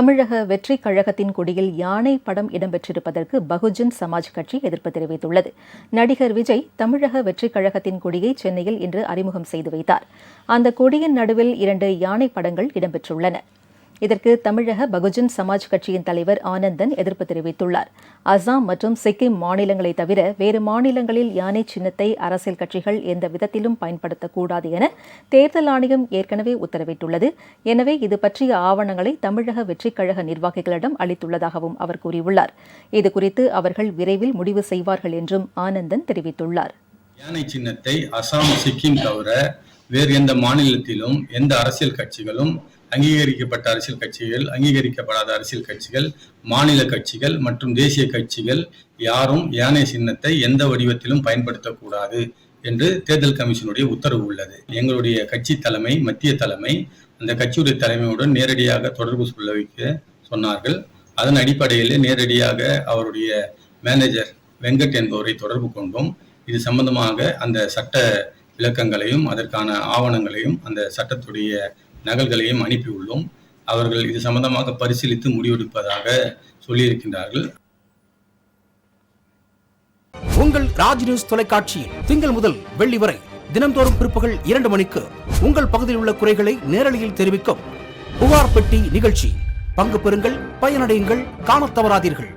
தமிழக வெற்றிக் கழகத்தின் கொடியில் யானை படம் இடம்பெற்றிருப்பதற்கு பகுஜன் சமாஜ் கட்சி எதிர்ப்பு தெரிவித்துள்ளது. நடிகர் விஜய் தமிழக வெற்றிக் கழகத்தின் கொடியை சென்னையில் இன்று அறிமுகம் செய்து வைத்தார். அந்த கொடியின் நடுவில் 2 யானை படங்கள் இடம்பெற்றுள்ளன. இதற்கு தமிழக பகுஜன் சமாஜ் கட்சியின் தலைவர் ஆனந்தன் எதிர்ப்பு தெரிவித்துள்ளார். அசாம் மற்றும் சிக்கிம் மாநிலங்களை தவிர வேறு மாநிலங்களில் யானை சின்னத்தை அரசியல் கட்சிகள் எந்த விதத்திலும் பயன்படுத்தக்கூடாது என தேர்தல் ஆணையம் ஏற்கனவே உத்தரவிட்டுள்ளது. எனவே இது பற்றிய ஆவணங்களை தமிழக வெற்றிக் கழக நிர்வாகிகளிடம் அளித்துள்ளதாகவும் அவர் கூறியுள்ளார். இதுகுறித்து அவர்கள் விரைவில் முடிவு செய்வார்கள் என்றும் ஆனந்தன் தெரிவித்துள்ளார். யானை சின்னத்தை அசாம், சிக்கிம் தவிர வேறு எந்த மாநிலத்திலும் எந்த அரசியல் கட்சிகளும் அங்கீகரிக்கப்பட்ட அரசியல் கட்சிகள், அங்கீகரிக்கப்படாத அரசியல் கட்சிகள், மாநில கட்சிகள் மற்றும் தேசிய கட்சிகள் யாரும் யானை சின்னத்தை எந்த வடிவத்திலும் பயன்படுத்தக்கூடாது என்று தேர்தல் கமிஷனுடைய உத்தரவு உள்ளது. எங்களுடைய கட்சி தலைமை, மத்திய தலைமை அந்த கட்சியுடைய தலைமையுடன் நேரடியாக தொடர்பு சொல்ல வைக்க சொன்னார்கள். அதன் அடிப்படையில் நேரடியாக அவருடைய மேனேஜர் வெங்கட் என்பவரை தொடர்பு கொண்டோம். இது சம்பந்தமாக அந்த சட்ட விளக்கங்களையும் அதற்கான ஆவணங்களையும் அந்த சட்டத்துடைய நகல்களையும் அனுப்பியுள்ளோம். அவர்கள் இது சம்பந்தமாக பரிசீலித்து முடிவெடுப்பதாக சொல்லியிருக்கின்றார்கள். உங்கள் ராஜ் நியூஸ் தொலைக்காட்சியில் திங்கள் முதல் வெள்ளி வரை தினந்தோறும் பிற்பகல் 2 மணிக்கு உங்கள் பகுதியில் உள்ள குறைகளை நேரலையில் தெரிவிக்கும் புகார் பெட்டி நிகழ்ச்சி. பங்கு பெறுங்கள், பயனடையுங்கள், காணத் தவறாதீர்கள்.